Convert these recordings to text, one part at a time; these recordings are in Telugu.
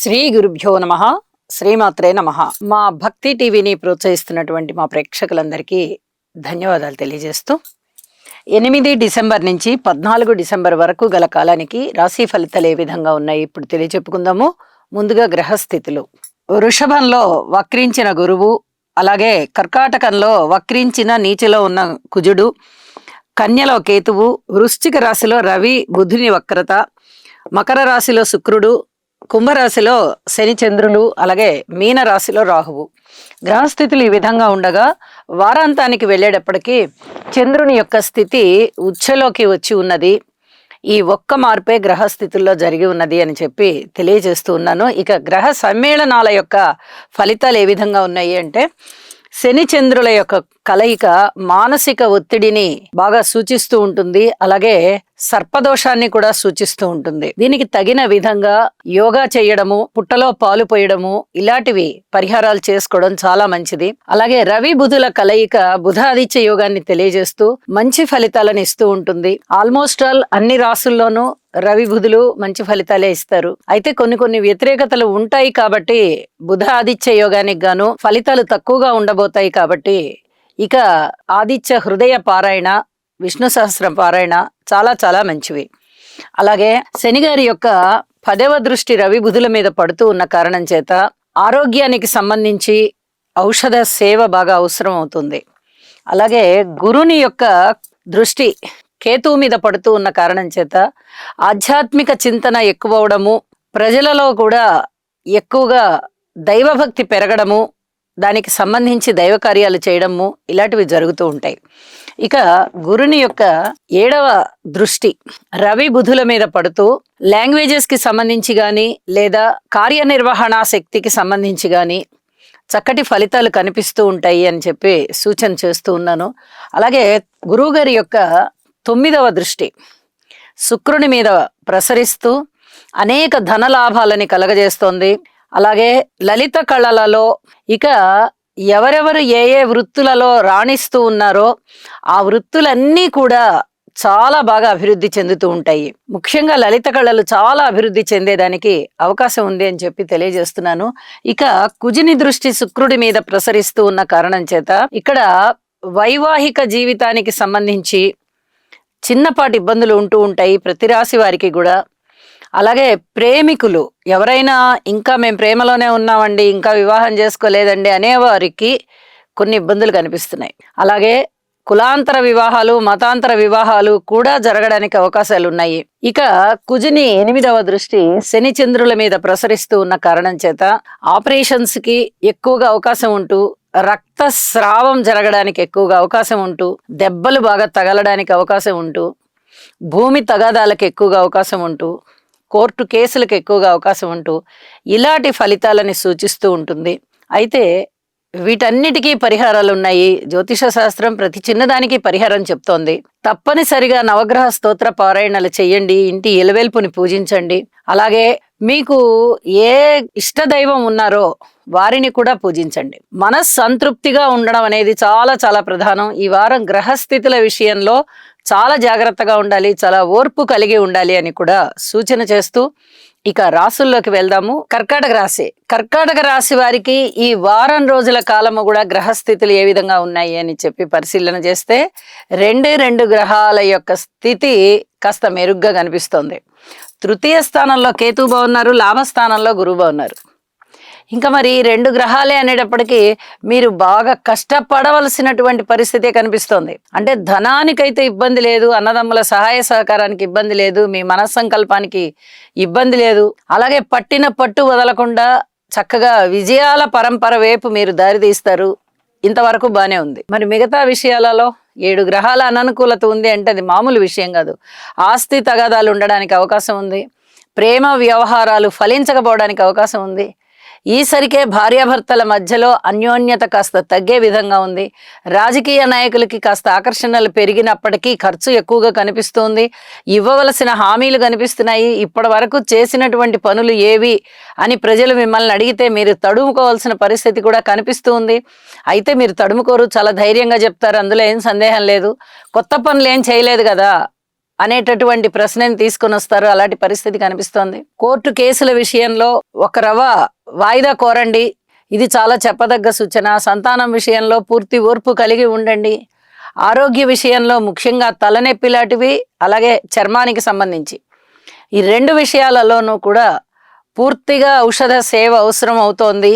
శ్రీ గురుభ్యో నమః. శ్రీమాత్రే నమః. మా భక్తి టీవీని ప్రోత్సహిస్తున్నటువంటి మా ప్రేక్షకులందరికీ ధన్యవాదాలు తెలియజేస్తూ 8 డిసెంబర్ నుంచి 14 డిసెంబర్ వరకు గల కాలానికి రాశి ఫలితాలు ఏ విధంగా ఉన్నాయి ఇప్పుడు తెలియచెప్పుకుందాము. ముందుగా గ్రహస్థితులు. వృషభంలో వక్రించిన గురువు, అలాగే కర్కాటకంలో వక్రించిన నీచలో ఉన్న కుజుడు, కన్యలో కేతువు, వృశ్చిక రాశిలో రవి బుధుని వక్రత, మకర రాశిలో శుక్రుడు, కుంభరాశిలో శని చంద్రులు, అలాగే మీన రాశిలో రాహువు. గ్రహస్థితులు ఈ విధంగా ఉండగా వారాంతానికి వెళ్ళేటప్పటికీ చంద్రుని యొక్క స్థితి ఉచ్ఛలోకి వచ్చి ఉన్నది. ఈ ఒక్క మార్పే గ్రహస్థితుల్లో జరిగి ఉన్నది అని చెప్పి తెలియజేస్తూ ఉన్నాను. ఇక గ్రహ సమ్మేళనాల యొక్క ఫలితాలు ఏ విధంగా ఉన్నాయి అంటే, శని చంద్రుల యొక్క కలయిక మానసిక ఒత్తిడిని బాగా సూచిస్తూ ఉంటుంది, అలాగే సర్పదోషాన్ని కూడా సూచిస్తూ ఉంటుంది. దీనికి తగిన విధంగా యోగా చేయడము, పుట్టలో పాలు పోయడము, ఇలాంటివి పరిహారాలు చేసుకోవడం చాలా మంచిది. అలాగే రవి బుధుల కలయిక బుధాదిత్య యోగాన్ని తెలియజేస్తూ మంచి ఫలితాలను ఇస్తూ ఉంటుంది. ఆల్మోస్ట్ ఆల్ అన్ని రాసుల్లోనూ రవి బుధులు మంచి ఫలితాలే ఇస్తారు. అయితే కొన్ని వ్యతిరేకతలు ఉంటాయి కాబట్టి బుధ ఆదిత్య యోగానికి గాను ఫలితాలు తక్కువగా ఉండబోతాయి. కాబట్టి ఇక ఆదిత్య హృదయ పారాయణ, విష్ణు సహస్రం పారాయణ చాలా చాలా మంచివి. అలాగే శనిగారి యొక్క 10వ దృష్టి రవి బుధుల మీద పడుతూ ఉన్న కారణం చేత ఆరోగ్యానికి సంబంధించి ఔషధ సేవ బాగా అవసరం అవుతుంది. అలాగే గురుని యొక్క దృష్టి కేతువు మీద పడుతూ ఉన్న కారణం చేత ఆధ్యాత్మిక చింతన ఎక్కువ అవడము, ప్రజలలో కూడా ఎక్కువగా దైవభక్తి పెరగడము, దానికి సంబంధించి దైవ కార్యాలు చేయడము, ఇలాంటివి జరుగుతూ ఉంటాయి. ఇక గురుని యొక్క 7వ దృష్టి రవి బుధుల మీద పడుతూ లాంగ్వేజెస్ కి సంబంధించి గాని లేదా కార్యనిర్వహణ శక్తికి సంబంధించి గాని చక్కటి ఫలితాలు కనిపిస్తూ ఉంటాయి అని చెప్పి సూచన చేస్తూ ఉన్నాను. అలాగే గురువు గారి యొక్క 9వ దృష్టి శుక్రుని మీద ప్రసరిస్తూ అనేక ధనలాభాలని కలగజేస్తోంది. అలాగే లలిత కళలలో ఇక ఎవరెవరు ఏ ఏ వృత్తులలో రాణిస్తూ ఉన్నారో ఆ వృత్తులన్నీ కూడా చాలా బాగా అభివృద్ధి చెందుతూ ఉంటాయి. ముఖ్యంగా లలిత కళలు చాలా అభివృద్ధి చెందేదానికి అవకాశం ఉంది అని చెప్పి తెలియజేస్తున్నాను. ఇక కుజుని దృష్టి శుక్రుడి మీద ప్రసరిస్తూ ఉన్న కారణం చేత ఇక్కడ వైవాహిక జీవితానికి సంబంధించి చిన్నపాటి ఇబ్బందులు ఉంటూ ఉంటాయి ప్రతి రాశి వారికి కూడా. అలాగే ప్రేమికులు ఎవరైనా ఇంకా మేము ప్రేమలోనే ఉన్నామండి, ఇంకా వివాహం చేసుకోలేదండి అనేవారికి కొన్ని ఇబ్బందులు కనిపిస్తున్నాయి. అలాగే కులాంతర వివాహాలు, మతాంతర వివాహాలు కూడా జరగడానికి అవకాశాలు ఉన్నాయి. ఇక కుజుని 8వ దృష్టి శని చంద్రుల మీద ప్రసరిస్తూ ఉన్న కారణం చేత ఆపరేషన్స్ కి ఎక్కువగా అవకాశం ఉంటూ, రక్తస్రావం జరగడానికి ఎక్కువగా అవకాశం ఉంటూ, దెబ్బలు బాగా తగలడానికి అవకాశం ఉంటూ, భూమి తగాదాలకు ఎక్కువగా అవకాశం ఉంటూ, కోర్టు కేసులకు ఎక్కువగా అవకాశం ఉంటూ ఇలాంటి ఫలితాలని సూచిస్తూ ఉంటుంది. అయితే వీటన్నిటికీ పరిహారాలు ఉన్నాయి. జ్యోతిష శాస్త్రం ప్రతి చిన్నదానికి పరిహారం చెప్తోంది. తప్పనిసరిగా నవగ్రహ స్తోత్ర పారాయణలు చెయ్యండి, ఇంటి ఎలవేల్పుని పూజించండి. అలాగే మీకు ఏ ఇష్టదైవం ఉన్నారో వారిని కూడా పూజించండి. మనస్సంతృప్తిగా ఉండడం అనేది చాలా చాలా ప్రధానం. ఈ వారం గ్రహస్థితుల విషయంలో చాలా జాగ్రత్తగా ఉండాలి, చాలా ఓర్పు కలిగి ఉండాలి అని కూడా సూచన చేస్తూ ఇక రాసుల్లోకి వెళ్దాము. కర్కాటక రాశి. కర్కాటక రాశి వారికి ఈ వారం రోజుల కాలము కూడా గ్రహస్థితులు ఏ విధంగా ఉన్నాయి అని చెప్పి పరిశీలన చేస్తే రెండు గ్రహాల యొక్క స్థితి కాస్త మెరుగ్గా కనిపిస్తోంది. తృతీయ స్థానంలో కేతు బాగున్నారు, లాభస్థానంలో గురువు బాగున్నారు. ఇంకా మరి 2 గ్రహాలే అనేటప్పటికీ మీరు బాగా కష్టపడవలసినటువంటి పరిస్థితే కనిపిస్తోంది. అంటే ధనానికైతే ఇబ్బంది లేదు, అన్నదమ్ముల సహాయ సహకారానికి ఇబ్బంది లేదు, మీ మనస్సంకల్పానికి ఇబ్బంది లేదు. అలాగే పట్టిన పట్టు వదలకుండా చక్కగా విజయాల పరంపర వైపు మీరు దారి తీస్తారు. ఇంతవరకు బానే ఉంది. మరి మిగతా విషయాలలో 7 గ్రహాల అననుకూలత ఉంది అంటే అది మామూలు విషయం కాదు. ఆస్తి తగాదాలు ఉండడానికి అవకాశం ఉంది, ప్రేమ వ్యవహారాలు ఫలించకపోవడానికి అవకాశం ఉంది. ఈసరికే భార్యాభర్తల మధ్యలో అన్యోన్యత కాస్త తగ్గే విధంగా ఉంది. రాజకీయ నాయకులకి కాస్త ఆకర్షణలు పెరిగినప్పటికీ ఖర్చు ఎక్కువగా కనిపిస్తుంది. ఇవ్వవలసిన హామీలు కనిపిస్తున్నాయి. ఇప్పటి వరకు చేసినటువంటి పనులు ఏవి అని ప్రజలు మిమ్మల్ని అడిగితే మీరు తడుముకోవాల్సిన పరిస్థితి కూడా కనిపిస్తుంది. అయితే మీరు తడుముకోరు, చాలా ధైర్యంగా చెప్తారు, అందులో ఏం సందేహం లేదు. కొత్త పనులు ఏం చేయలేదు కదా, అనేటటువంటి ప్రశ్నని తీసుకొని వస్తారు. అలాంటి పరిస్థితి కనిపిస్తోంది. కోర్టు కేసుల విషయంలో ఒక రవ వాయిదా కోరండి, ఇది చాలా చెప్పదగ్గ సూచన. సంతానం విషయంలో పూర్తి ఓర్పు కలిగి ఉండండి. ఆరోగ్య విషయంలో ముఖ్యంగా తలనొప్పి లాంటివి, అలాగే చర్మానికి సంబంధించి ఈ 2 విషయాలలోనూ కూడా పూర్తిగా ఔషధ సేవ అవసరం అవుతోంది.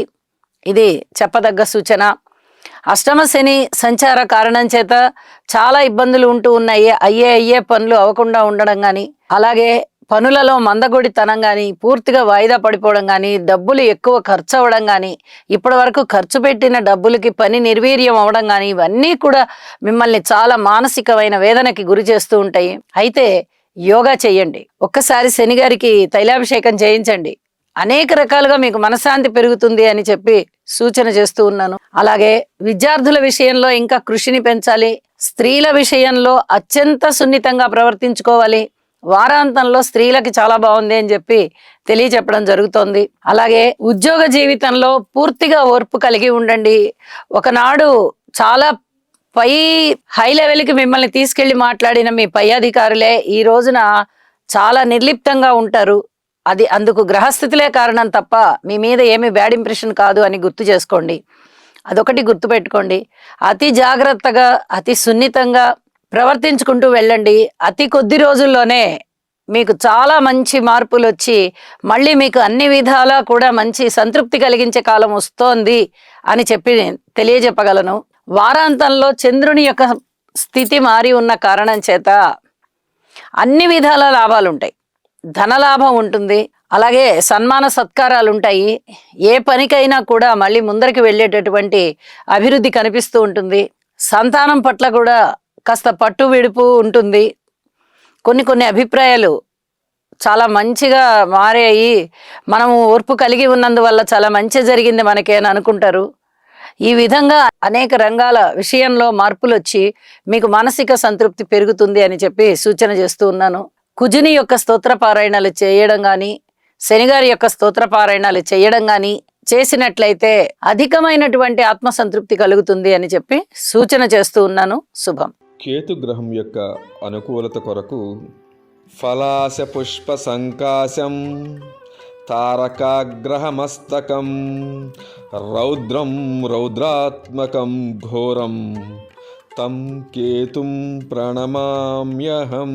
ఇది చెప్పదగ్గ సూచన. అష్టమ శని సంచార కారణం చేత చాలా ఇబ్బందులు ఉంటూ ఉన్నాయి. అయ్యే పనులు అవ్వకుండా ఉండడం కానీ, అలాగే పనులలో మందగొడితనం కానీ, పూర్తిగా వాయిదా పడిపోవడం కానీ, డబ్బులు ఎక్కువ ఖర్చు అవ్వడం కానీ, ఇప్పటి వరకు ఖర్చు పెట్టిన డబ్బులకి పని నిర్వీర్యం అవ్వడం కానీ, ఇవన్నీ కూడా మిమ్మల్ని చాలా మానసికమైన వేదనకి గురి చేస్తూ ఉంటాయి. అయితే యోగా చేయండి. ఒక్కసారి శని గారికి తైలాభిషేకం చేయించండి. అనేక రకాలుగా మీకు మనశ్శాంతి పెరుగుతుంది అని చెప్పి సూచన చేస్తూ ఉన్నాను. అలాగే విద్యార్థుల విషయంలో ఇంకా కృషిని పెంచాలి. స్త్రీల విషయంలో అత్యంత సున్నితంగా ప్రవర్తించుకోవాలి. వారాంతంలో స్త్రీలకి చాలా బాగుంది అని చెప్పి తెలియచెప్పడం జరుగుతోంది. అలాగే ఉద్యోగ జీవితంలో పూర్తిగా ఓర్పు కలిగి ఉండండి. ఒకనాడు చాలా హై లెవెల్కి మిమ్మల్ని తీసుకెళ్లి మాట్లాడిన మీ పై అధికారులే ఈ రోజున చాలా నిర్లిప్తంగా ఉంటారు. అందుకు గ్రహస్థితులే కారణం తప్ప మీ మీద ఏమీ బ్యాడ్ ఇంప్రెషన్ కాదు అని గుర్తు చేసుకోండి. అదొకటి గుర్తుపెట్టుకోండి. అతి జాగ్రత్తగా, అతి సున్నితంగా ప్రవర్తించుకుంటూ వెళ్ళండి. అతి కొద్ది రోజుల్లోనే మీకు చాలా మంచి మార్పులు వచ్చి మళ్ళీ మీకు అన్ని విధాలా కూడా మంచి సంతృప్తి కలిగించే కాలం వస్తోంది అని చెప్పి తెలియజెప్పగలను. వారాంతంలో చంద్రుని యొక్క స్థితి మారి ఉన్న కారణం చేత అన్ని విధాల లాభాలు ఉంటాయి. ధనలాభం ఉంటుంది, అలాగే సన్మాన సత్కారాలు ఉంటాయి. ఏ పనికైనా కూడా మళ్ళీ ముందరికి వెళ్ళేటటువంటి అభివృద్ధి కనిపిస్తూ ఉంటుంది. సంతానం పట్ల కూడా కాస్త పట్టు విడుపు ఉంటుంది. కొన్ని అభిప్రాయాలు చాలా మంచిగా మారాయి, మనము ఓర్పు కలిగి ఉన్నందువల్ల చాలా మంచి జరిగింది మనకే అని అనుకుంటారు. ఈ విధంగా అనేక రంగాల విషయంలో మార్పులు వచ్చి మీకు మానసిక సంతృప్తి పెరుగుతుంది అని చెప్పి సూచన చేస్తూ ఉన్నాను. కుజుని యొక్క స్తోత్ర పారాయణాలు చేయడం కానీ, శనిగారి యొక్క స్తోత్ర పారాయణాలు చేయడం కానీ చేసినట్లయితే అధికమైనటువంటి ఆత్మసంతృప్తి కలుగుతుంది అని చెప్పి సూచన చేస్తూ ఉన్నాను. శుభం. కేతు గ్రహం యొక్క అనుకూలత కొరకు ఫలాశ పుష్ప సంకాశం తారకాగ్రహమస్తకం రౌద్రం రౌద్రాత్మకం ఘోరం తం కేతుం ప్రణమామ్యహం.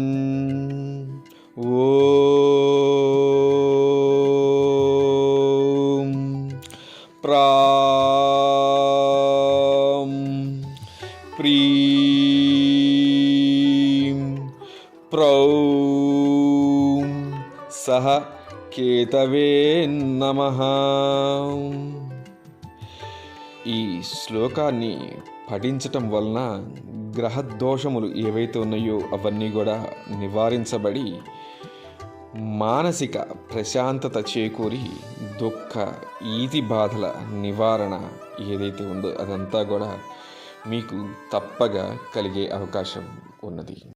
ఓం ప్రాం ప్రీం ప్రౌం సహ కేతవే నమః. ఈ శ్లోకాన్ని పఠించటం వలన గ్రహదోషములు ఏవైతే ఉన్నాయో అవన్నీ కూడా నివారించబడి మానసిక ప్రశాంతత చేకూరి దుఃఖ ఈతి బాధల నివారణ ఏదైతే ఉందో అదంతా కూడా మీకు తప్పగా కలిగే అవకాశం ఉన్నది.